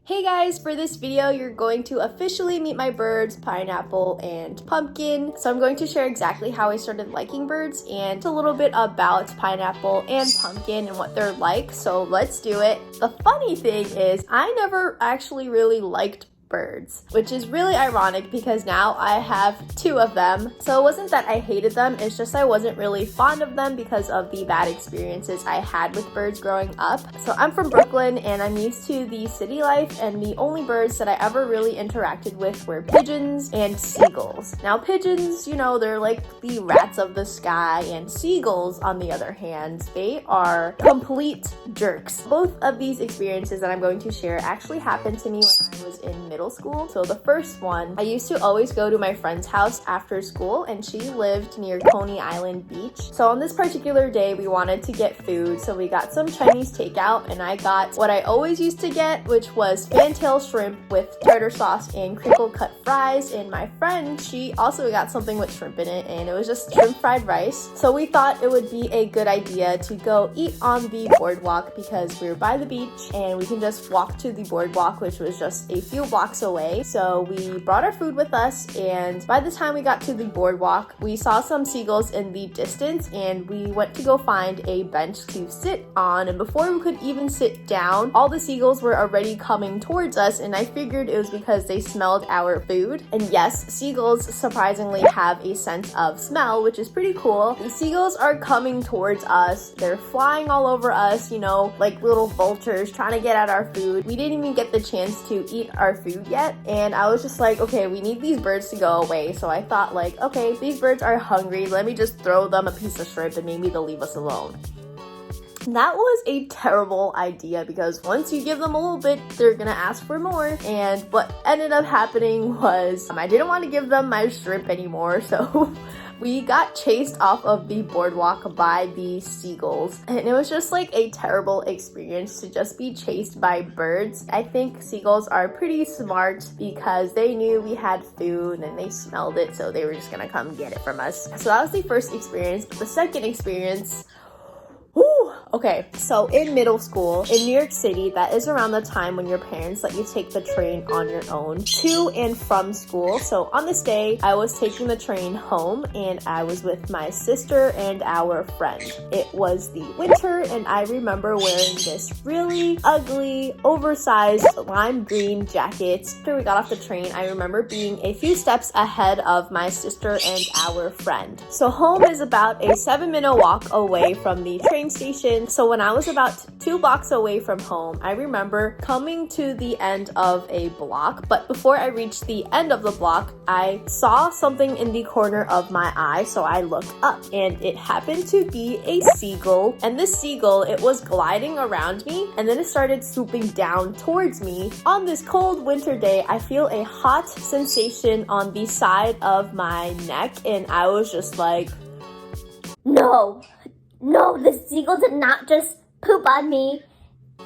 Hey guys, for this video, you're going to officially meet my birds, Pineapple and Pumpkin. So I'm going to share exactly how I started liking birds and a little bit about Pineapple and Pumpkin and what they're like. So let's do it. The funny thing is, I never actually really liked birds, which is really ironic because now I have two of them. So it wasn't that I hated them, it's just I wasn't really fond of them because of the bad experiences I had with birds growing up. So I'm from Brooklyn and I'm used to the city life, and the only birds that I ever really interacted with were pigeons and seagulls. Now pigeons, you know, they're like the rats of the sky, and seagulls, on the other hand, they are complete jerks. Both of these experiences that I'm going to share actually happened to me when I was in middle school. So the first one, I used to always go to my friend's house after school, and she lived near Coney Island Beach. So on this particular day, we wanted to get food, so we got some Chinese takeout, and I got what I always used to get, which was fantail shrimp with tartar sauce and crinkle cut fries. And my friend, she also got something with shrimp in it, and it was just shrimp fried rice. So we thought it would be a good idea to go eat on the boardwalk because we were by the beach and we can just walk to the boardwalk, which was just a few blocks away. So we brought our food with us, and by the time we got to the boardwalk, we saw some seagulls in the distance, and we went to go find a bench to sit on. And before we could even sit down, all the seagulls were already coming towards us, and I figured it was because they smelled our food. And yes, seagulls surprisingly have a sense of smell, which is pretty cool. The seagulls are coming towards us. They're flying all over us, you know, like little vultures trying to get at our food. We didn't even get the chance to eat our food yet, and I was just like, okay, we need these birds to go away. So I thought, like, okay, these birds are hungry, let me just throw them a piece of shrimp and maybe they'll leave us alone. That was a terrible idea because once you give them a little bit, they're gonna ask for more. And what ended up happening was I didn't want to give them my shrimp anymore, so we got chased off of the boardwalk by the seagulls, and it was just like a terrible experience to just be chased by birds. I think seagulls are pretty smart because they knew we had food and they smelled it, so they were just gonna come get it from us. So that was the first experience. But the second experience, okay, so in middle school in New York City, that is around the time when your parents let you take the train on your own to and from school. So on this day, I was taking the train home, and I was with my sister and our friend. It was the winter, and I remember wearing this really ugly, oversized lime green jacket. After we got off the train, I remember being a few steps ahead of my sister and our friend. So home is about a 7-minute walk away from the train station. So when I was about 2 blocks away from home, I remember coming to the end of a block, but before I reached the end of the block, I saw something in the corner of my eye, so I looked up, and it happened to be a seagull. And this seagull, it was gliding around me, and then it started swooping down towards me. On this cold winter day, I feel a hot sensation on the side of my neck, and I was just like, No, the seagull did not just poop on me.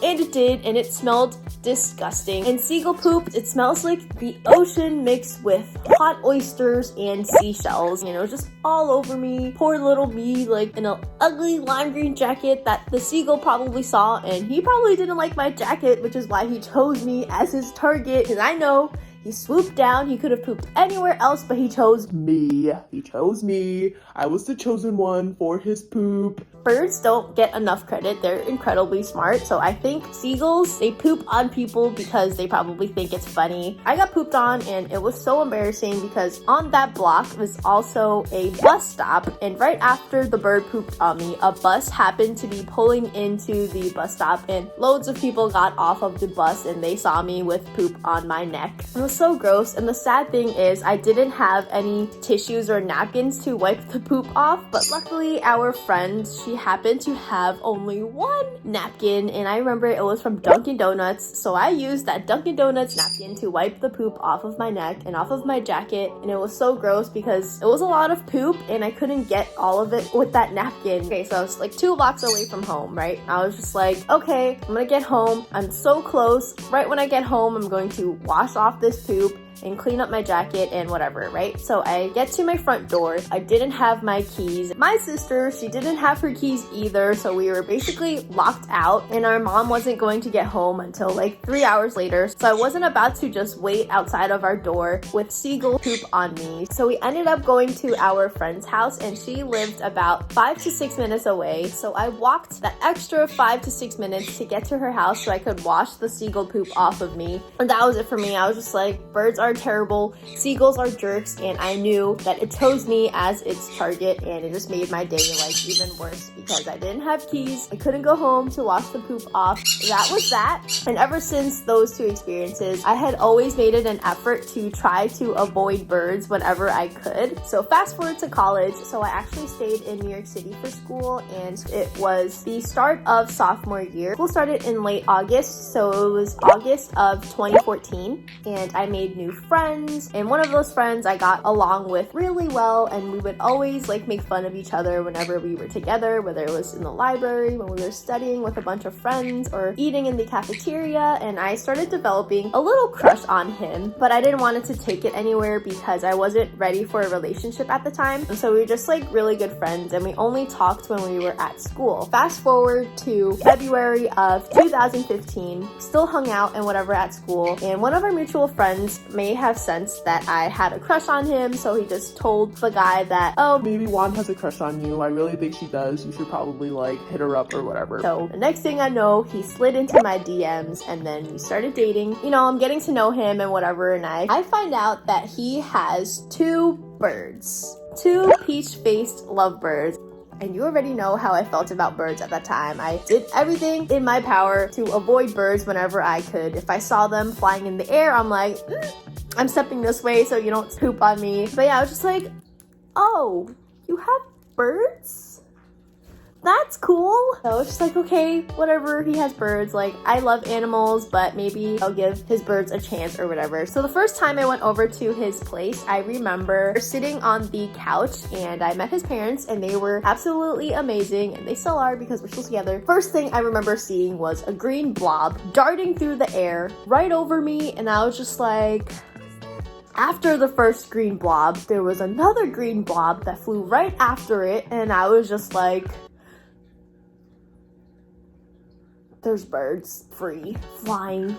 And it did, and it smelled disgusting. And seagull poop, it smells like the ocean mixed with hot oysters and seashells. You know, just all over me. Poor little me, like in an ugly lime green jacket that the seagull probably saw, and he probably didn't like my jacket, which is why he chose me as his target. Because I know he swooped down, he could have pooped anywhere else, but he chose me. He chose me. I was the chosen one for his poop. Birds don't get enough credit. They're incredibly smart. So I think seagulls, they poop on people because they probably think it's funny. I got pooped on, and it was so embarrassing because on that block was also a bus stop. And right after the bird pooped on me, a bus happened to be pulling into the bus stop, and loads of people got off of the bus and they saw me with poop on my neck. It was so gross. And the sad thing is I didn't have any tissues or napkins to wipe the poop off, but luckily our friend, she happened to have only one napkin, and I remember it was from Dunkin' Donuts, so I used that Dunkin' Donuts napkin to wipe the poop off of my neck and off of my jacket. And it was so gross because it was a lot of poop and I couldn't get all of it with that napkin. Okay, so I was like 2 blocks away from home, right? I was just like, okay, I'm gonna get home. I'm so close. Right when I get home, I'm going to wash off this poop and clean up my jacket and whatever, right? So I get to my front door. I didn't have my keys. My sister, she didn't have her keys either, so we were basically locked out, and our mom wasn't going to get home until like 3 hours later. So I wasn't about to just wait outside of our door with seagull poop on me. So we ended up going to our friend's house, and she lived about 5 to 6 minutes away. So I walked that extra 5 to 6 minutes to get to her house so I could wash the seagull poop off of me. And that was it for me. I was just like, birds are terrible, seagulls are jerks, and I knew that it chose me as its target, and it just made my day like even worse because I didn't have keys. I couldn't go home to wash the poop off. That was that. And ever since those two experiences, I had always made it an effort to try to avoid birds whenever I could. So fast forward to college. So I actually stayed in New York City for school, and it was the start of sophomore year. School started in late August, so it was August of 2014, and I made new friends, and one of those friends I got along with really well, and we would always like make fun of each other whenever we were together, whether it was in the library, when we were studying with a bunch of friends, or eating in the cafeteria. And I started developing a little crush on him, but I didn't want it to take it anywhere because I wasn't ready for a relationship at the time. And so we were just like really good friends, and we only talked when we were at school. Fast forward to February of 2015, still hung out and whatever at school, and one of our mutual friends may have sensed that I had a crush on him, so he just told the guy that, oh, Maybe Juan has a crush on you. I really think she does. You should probably like hit her up or whatever. So the next thing I know, he slid into my DMs, and then we started dating. You know, I'm getting to know him and whatever, and I find out that he has two birds, two peach-faced lovebirds. And you already know how I felt about birds at that time. I did everything in my power to avoid birds whenever I could. If I saw them flying in the air, I'm like, I'm stepping this way so you don't poop on me. But yeah, I was just like, oh, you have birds? That's cool. So I was just like, okay, whatever, he has birds. Like, I love animals, but maybe I'll give his birds a chance or whatever. So the first time I went over to his place, I remember sitting on the couch, and I met his parents, and they were absolutely amazing, and they still are because we're still together. First thing I remember seeing was a green blob darting through the air right over me, and I was just like... After the first green blob, there was another green blob that flew right after it, and I was just like... There's birds free flying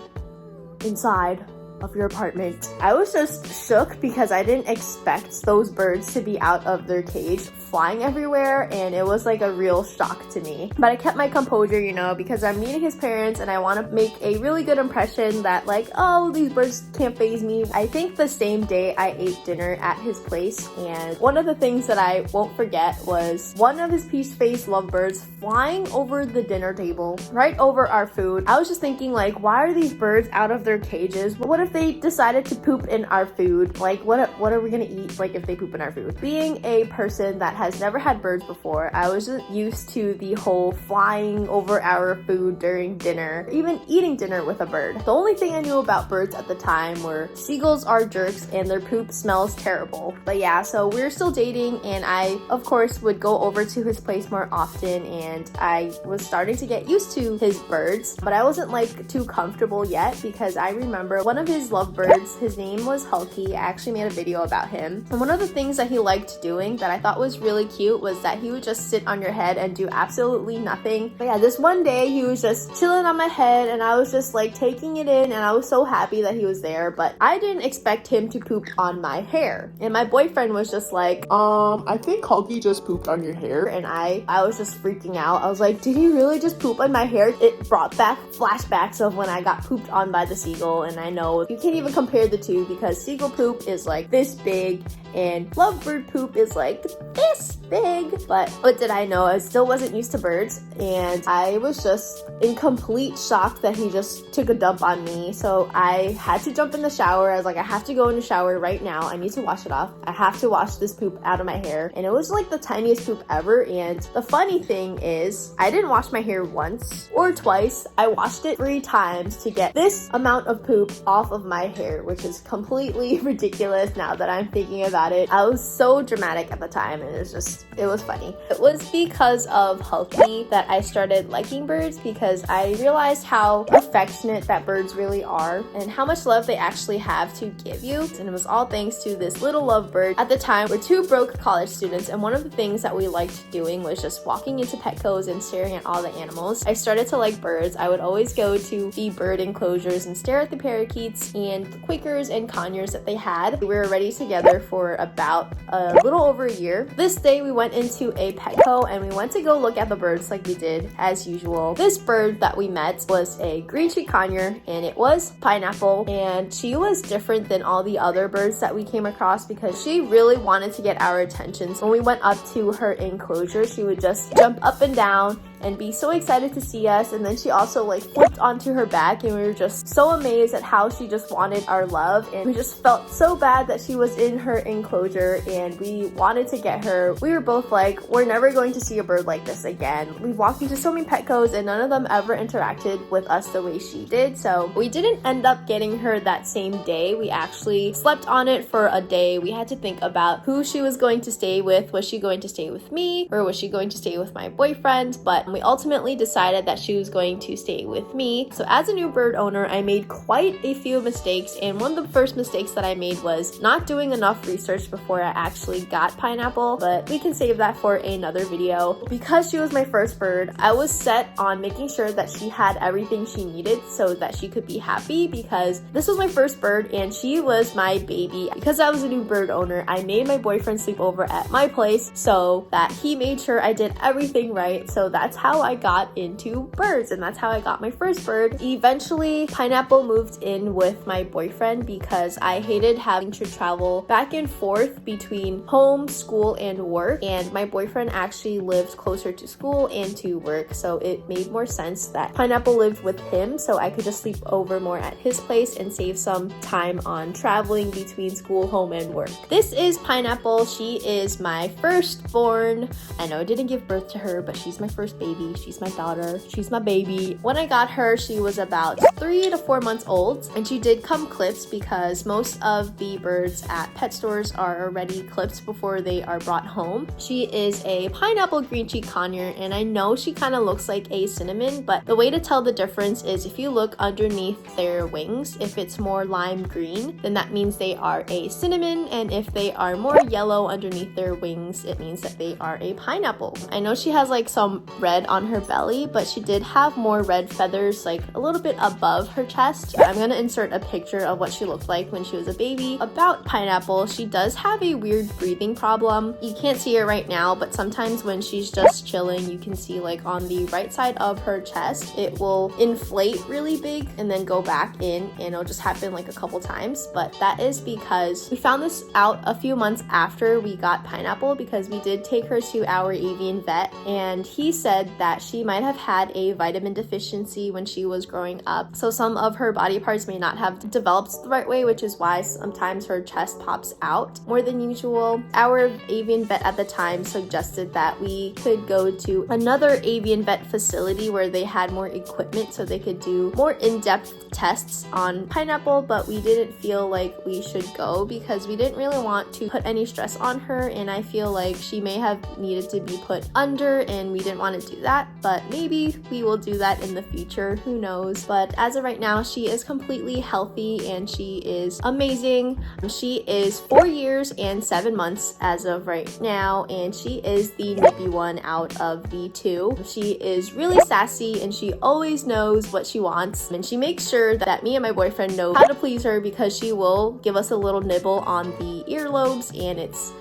inside of your apartment. I was just shook because I didn't expect those birds to be out of their cage flying everywhere, and it was like a real shock to me. But I kept my composure, you know, because I'm meeting his parents and I want to make a really good impression that like, oh, these birds can't faze me. I think the same day I ate dinner at his place, and one of the things that I won't forget was one of his peach-faced lovebirds flying over the dinner table, right over our food. I was just thinking like, why are these birds out of their cages? What if they decided to poop in our food? Like, what are we gonna eat like if they poop in our food? Being a person that has never had birds before, I was just used to the whole flying over our food during dinner, even eating dinner with a bird. The only thing I knew about birds at the time were seagulls are jerks and their poop smells terrible. But yeah, so we're still dating, and I of course would go over to his place more often, and I was starting to get used to his birds, but I wasn't like too comfortable yet because I remember one of his lovebirds, his name was Hulky. I actually made a video about him, and one of the things that he liked doing that I thought was really cute was that he would just sit on your head and do absolutely nothing. But yeah, this one day he was just chilling on my head, and I was just like taking it in, and I was so happy that he was there. But I didn't expect him to poop on my hair, and my boyfriend was just like, I think Hulky just pooped on your hair. and I was just freaking out. I was like, did he really just poop on my hair? It brought back flashbacks of when I got pooped on by the seagull, and I know you can't even compare the two because seagull poop is like this big and lovebird poop is like this big. But what did I know? I still wasn't used to birds, and I was just in complete shock that he just took a dump on me. So I had to jump in the shower. I was like, I have to go in the shower right now. I need to wash it off. I have to wash this poop out of my hair. And it was like the tiniest poop ever. And the funny thing is, I didn't wash my hair once or twice. I washed it 3 times to get this amount of poop off of my hair, which is completely ridiculous now that I'm thinking about it. I was so dramatic at the time, and it's just It was funny. It was because of Hulky that I started liking birds, because I realized how affectionate that birds really are and how much love they actually have to give you. And it was all thanks to this little lovebird. At the time, we're two broke college students, and one of the things that we liked doing was just walking into Petco's and staring at all the animals. I started to like birds. I would always go to the bird enclosures and stare at the parakeets and the Quakers and conures that they had. We were already together for about a little over a year. This day we went into a Petco and we went to go look at the birds like we did as usual. This bird that we met was a green cheek conure, and it was Pineapple, and she was different than all the other birds that we came across because she really wanted to get our attention. So when we went up to her enclosure, she would just jump up and down and be so excited to see us. And then she also like flipped onto her back, and we were just so amazed at how she just wanted our love, and we just felt so bad that she was in her enclosure and we wanted to get her. We were both like, we're never going to see a bird like this again. We walked into so many Petcos and none of them ever interacted with us the way she did, so we didn't end up getting her that same day. We actually slept on it for a day. We had to think about who she was going to stay with. Was she going to stay with me, or was she going to stay with my boyfriend? But we ultimately decided that she was going to stay with me. So as a new bird owner, I made quite a few mistakes, and one of the first mistakes that I made was not doing enough research before I actually got Pineapple, but we can save that for another video. Because she was my first bird, I was set on making sure that she had everything she needed so that she could be happy, because this was my first bird and she was my baby. Because I was a new bird owner, I made my boyfriend sleep over at my place so that he made sure I did everything right. So that's how I got into birds, and that's how I got my first bird. Eventually, Pineapple moved in with my boyfriend because I hated having to travel back and forth between home, school, and work, and my boyfriend actually lived closer to school and to work, so it made more sense that Pineapple lived with him so I could just sleep over more at his place and save some time on traveling between school, home, and work. This is Pineapple. She is my firstborn. I know I didn't give birth to her, but she's my first baby. She's my daughter. She's my baby. When I got her, she was about 3 to 4 months old, and she did come clipped because most of the birds at pet stores are already clipped before they are brought home. She is a pineapple green cheek conure, and I know she kind of looks like a cinnamon, but the way to tell the difference is if you look underneath their wings. If it's more lime green, then that means they are a cinnamon, and if they are more yellow underneath their wings, it means that they are a pineapple. I know she has like some red on her belly, but she did have more red feathers like a little bit above her chest. I'm gonna insert a picture of what she looked like when she was a baby. About Pineapple, she does have a weird breathing problem. You can't see her right now, but sometimes when she's just chilling, you can see like on the right side of her chest, it will inflate really big and then go back in, and it'll just happen like a couple times. But that is because we found this out a few months after we got Pineapple, because we did take her to our avian vet, and he said that she might have had a vitamin deficiency when she was growing up. So some of her body parts may not have developed the right way, which is why sometimes her chest pops out more than usual. Our avian vet at the time suggested that we could go to another avian vet facility where they had more equipment so they could do more in-depth tests on Pineapple, but we didn't feel like we should go because we didn't really want to put any stress on her, and I feel like she may have needed to be put under, and we didn't want to do that, but maybe we will do that in the future, who knows. But as of right now, she is completely healthy and she is amazing. She is 4 years and 7 months as of right now, and she is the nippy one out of the two. She is really sassy and she always knows what she wants, and she makes sure that me and my boyfriend know how to please her because she will give us a little nibble on the earlobes, and it's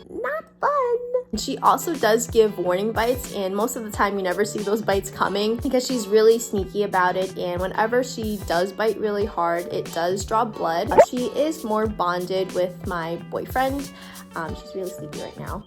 not fun. She also does give warning bites, and most of the time you never see those bites coming because she's really sneaky about it, and whenever she does bite really hard, it does draw blood. She is more bonded with my boyfriend. She's really sleepy right now.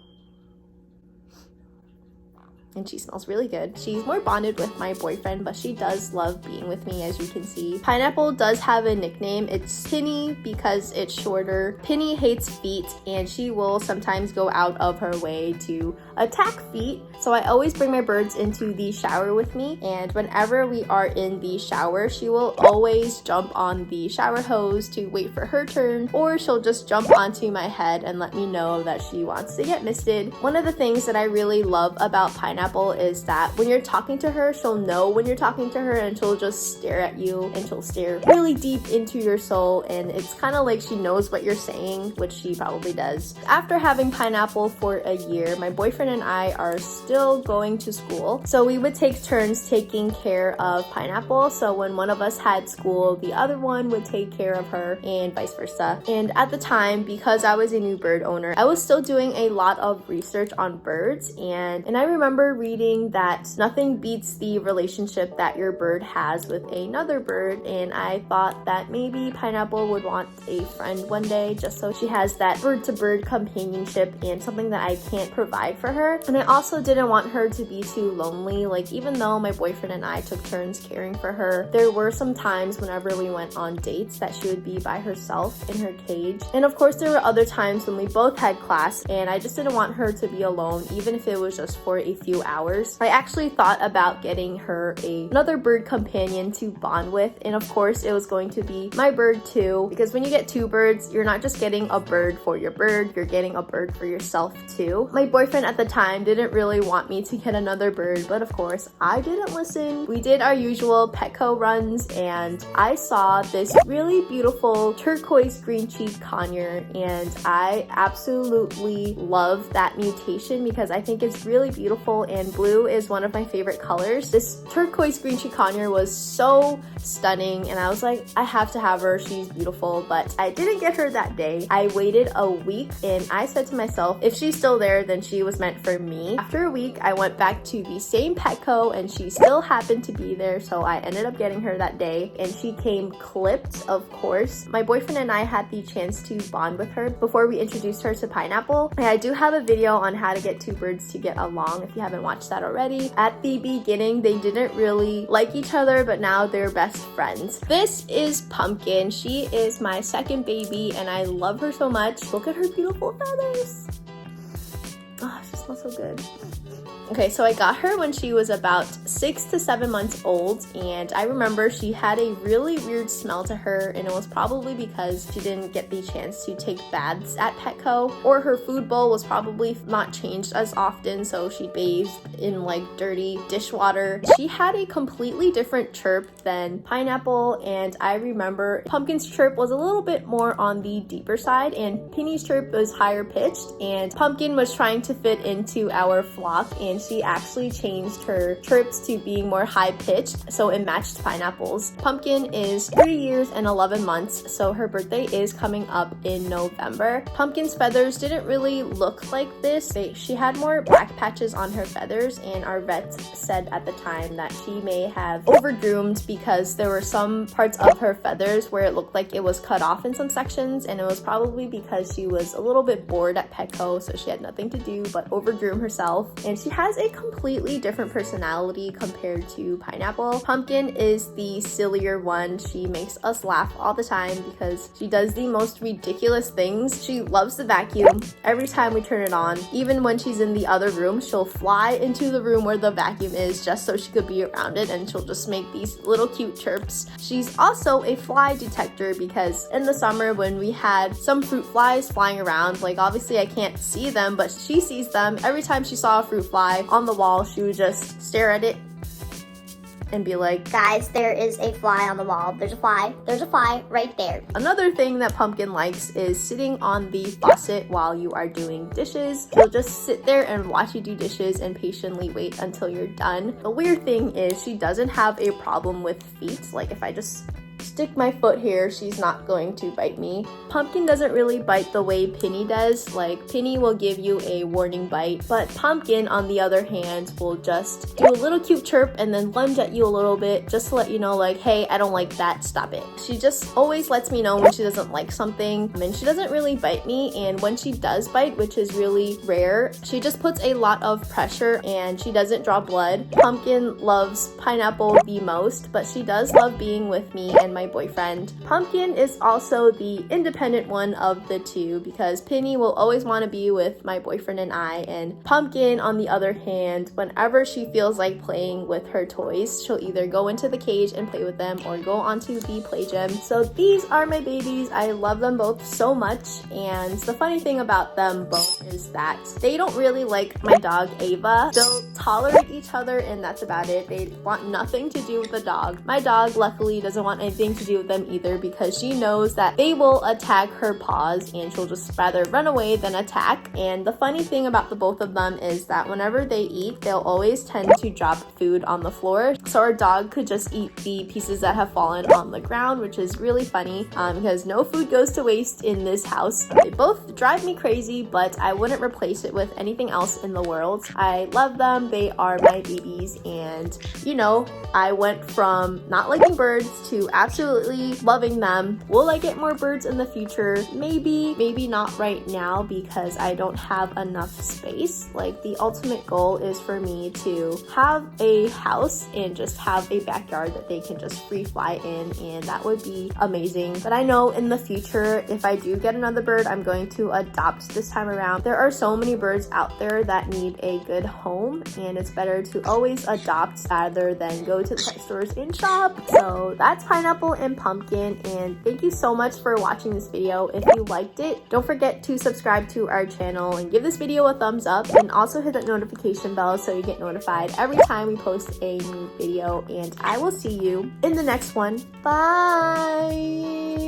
and she smells really good. She's more bonded with my boyfriend, but she does love being with me, as you can see. Pineapple does have a nickname. It's Pinny because it's shorter. Pinny hates feet, and she will sometimes go out of her way to attack feet. So I always bring my birds into the shower with me, and whenever we are in the shower, she will always jump on the shower hose to wait for her turn, or she'll just jump onto my head and let me know that she wants to get misted. One of the things that I really love about Pineapple is that when you're talking to her, she'll know when you're talking to her, and she'll just stare at you, and she'll stare really deep into your soul, and it's kind of like she knows what you're saying, which she probably does. After having Pineapple for a year, my boyfriend and I are still going to school, so we would take turns taking care of Pineapple. So when one of us had school, the other one would take care of her, and vice versa. And at the time, because I was a new bird owner, I was still doing a lot of research on birds, and I remember reading that nothing beats the relationship that your bird has with another bird, and I thought that maybe Pineapple would want a friend one day, just so she has that bird-to-bird companionship and something that I can't provide for her. And I also didn't want her to be too lonely. Like, even though my boyfriend and I took turns caring for her, there were some times whenever we went on dates that she would be by herself in her cage. And of course, there were other times when we both had class, and I just didn't want her to be alone, even if it was just for a few hours. I actually thought about getting her another bird companion to bond with, and of course, it was going to be my bird too, because when you get two birds, you're not just getting a bird for your bird, you're getting a bird for yourself too. My boyfriend at the time didn't really want me to get another bird, but of course, I didn't listen. We did our usual Petco runs, and I saw this really beautiful turquoise green cheek conure, and I absolutely love that mutation because I think it's really beautiful, and blue is one of my favorite colors. This turquoise green cheek conure was so stunning, and I was like, I have to have her, she's beautiful. But I didn't get her that day. I waited a week, and I said to myself, if she's still there, then she was meant for me. After a week, I went back to the same Petco, and she still happened to be there, so I ended up getting her that day, and she came clipped, of course. My boyfriend and I had the chance to bond with her before we introduced her to Pineapple. And I do have a video on how to get two birds to get along if you haven't watched that already. At the beginning, they didn't really like each other, but now they're best friends. This is Pumpkin. She is my second baby, and I love her so much. Look at her beautiful feathers. Oh, she smells so good. Okay, so I got her when she was about 6 to 7 months old, and I remember she had a really weird smell to her, and it was probably because she didn't get the chance to take baths at Petco, or her food bowl was probably not changed as often, so she bathed in like dirty dishwater. She had a completely different chirp than Pineapple, and I remember Pumpkin's chirp was a little bit more on the deeper side, and Pinny's chirp was higher pitched, and Pumpkin was trying to fit into our flock, and she actually changed her chirps to being more high-pitched, so it matched Pineapple's. Pumpkin is 3 years and 11 months, so her birthday is coming up in November. Pumpkin's feathers didn't really look like this. She had more black patches on her feathers, and our vet said at the time that she may have overgroomed because there were some parts of her feathers where it looked like it was cut off in some sections, and it was probably because she was a little bit bored at Petco, so she had nothing to do but overgroom herself. And she has a completely different personality compared to Pineapple. Pumpkin is the sillier one. She makes us laugh all the time because she does the most ridiculous things. She loves the vacuum. Every time we turn it on, even when she's in the other room, she'll fly into the room where the vacuum is just so she could be around it, and she'll just make these little cute chirps. She's also a fly detector because in the summer when we had some fruit flies flying around, like obviously I can't see them, but she sees them. Every time she saw a fruit fly on the wall, she would just stare at it and be like, guys, there is a fly on the wall. There's a fly right there. Another thing that Pumpkin likes is sitting on the faucet while you are doing dishes. She'll just sit there and watch you do dishes and patiently wait until you're done. The weird thing is she doesn't have a problem with feet. Like if I just stick my foot here, she's not going to bite me. Pumpkin doesn't really bite the way Pinny does. Like, Pinny will give you a warning bite, but Pumpkin, on the other hand, will just do a little cute chirp and then lunge at you a little bit just to let you know, like, hey, I don't like that, stop it. She just always lets me know when she doesn't like something, and she doesn't really bite me, and when she does bite, which is really rare, she just puts a lot of pressure and she doesn't draw blood. Pumpkin loves Pineapple the most, but she does love being with me and my boyfriend. Pumpkin is also the independent one of the two because Pinny will always want to be with my boyfriend and I, and Pumpkin, on the other hand, whenever she feels like playing with her toys, she'll either go into the cage and play with them or go onto the play gym. So these are my babies. I love them both so much, and the funny thing about them both is that they don't really like my dog Ava. They'll tolerate each other and that's about it. They want nothing to do with the dog. My dog luckily doesn't want anything to do with them either because she knows that they will attack her paws and she'll just rather run away than attack. And the funny thing about the both of them is that whenever they eat, they'll always tend to drop food on the floor. So our dog could just eat the pieces that have fallen on the ground, which is really funny because no food goes to waste in this house. They both drive me crazy, but I wouldn't replace it with anything else in the world. I love them. They are my babies, and you know, I went from not liking birds to absolutely loving them. Will I get more birds in the future? Maybe, maybe not right now because I don't have enough space. Like, the ultimate goal is for me to have a house and just have a backyard that they can just free fly in, and that would be amazing. But I know in the future, if I do get another bird, I'm going to adopt this time around. There are so many birds out there that need a good home, and it's better to always adopt rather than go to the pet stores and shop. So that's Pineapple and Pumpkin, and thank you so much for watching this video. If you liked it, don't forget to subscribe to our channel and give this video a thumbs up, and also hit that notification bell so you get notified every time we post a new video, and I will see you in the next one. Bye!